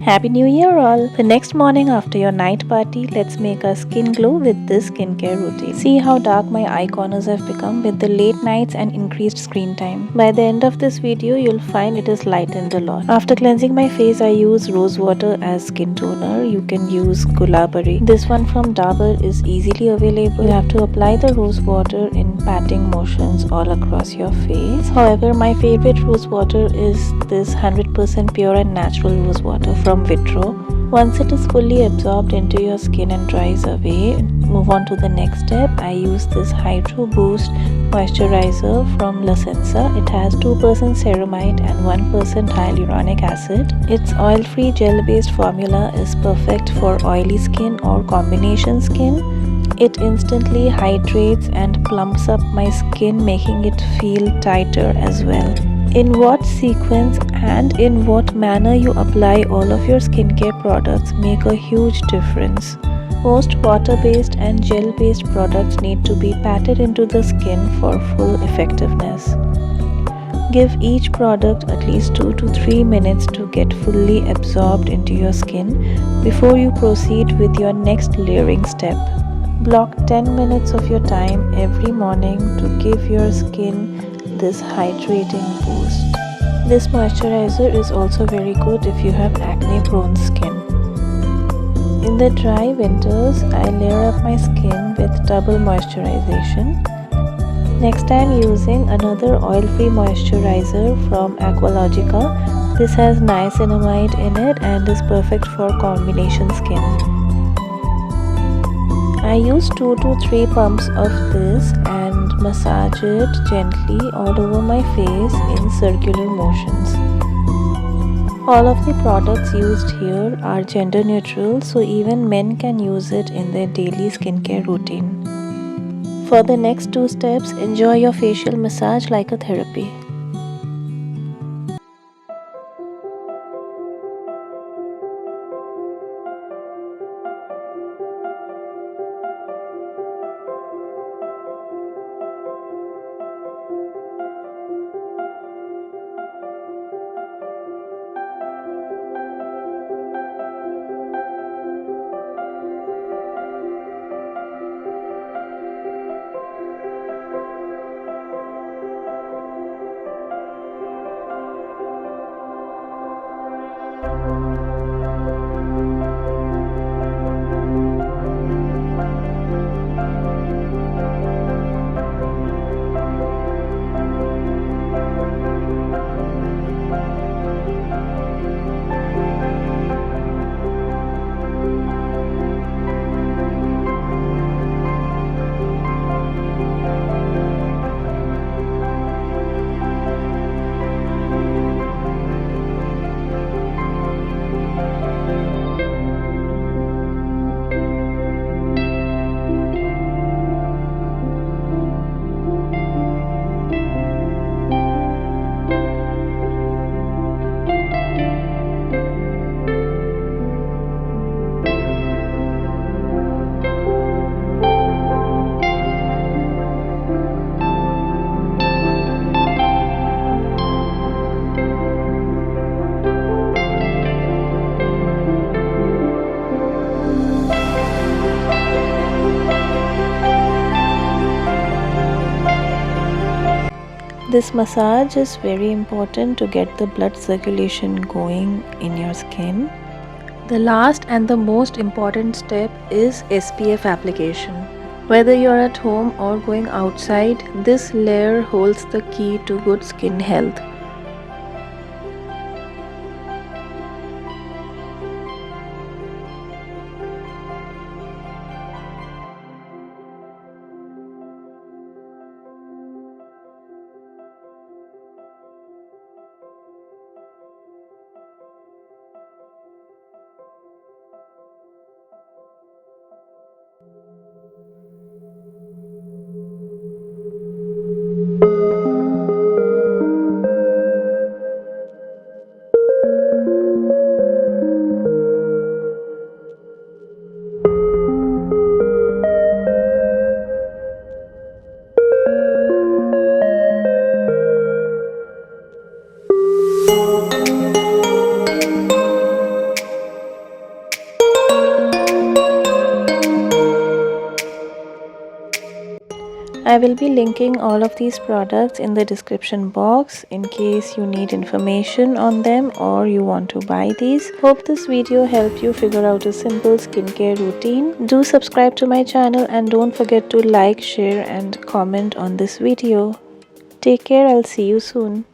Happy New Year all! The next morning after your night party, let's make our skin glow with this skincare routine. See how dark my eye corners have become with the late nights and increased screen time. By the end of this video, you'll find it is lightened a lot. After cleansing my face, I use rose water as skin toner. You can use gulabari. This one from Dabur is easily available. You have to apply the rose water in patting motions all across your face. However, my favorite rose water is this 100% pure and natural rose water from Vitro. Once it is fully absorbed into your skin and dries away, move on to the next step. I use this Hydro Boost moisturizer from La Senza. It has 2% ceramide and 1% hyaluronic acid. Its oil-free gel-based formula is perfect for oily skin or combination skin. It instantly hydrates and plumps up my skin, making it feel tighter as well. In what sequence and in what manner you apply all of your skincare products make a huge difference. Most water-based and gel-based products need to be patted into the skin for full effectiveness. Give each product at least 2 to 3 minutes to get fully absorbed into your skin before you proceed with your next layering step. Block 10 minutes of your time every morning to give your skin this hydrating boost. This moisturizer is also very good if you have acne prone skin. In the dry winters, I layer up my skin with double moisturization. Next, I am using another oil-free moisturizer from Aqualogica. This has niacinamide in it and is perfect for combination skin. I use 2 to 3 pumps of this and massage it gently all over my face in circular motions. All of the products used here are gender neutral, so even men can use it in their daily skincare routine. For the next 2 steps, enjoy your facial massage like a therapy. This massage is very important to get the blood circulation going in your skin. The last and the most important step is SPF application. Whether you're at home or going outside, this layer holds the key to good skin health. I will be linking all of these products in the description box in case you need information on them or you want to buy these. Hope this video helped you figure out a simple skincare routine. Do subscribe to my channel and don't forget to like, share and comment on this video. Take care, I'll see you soon.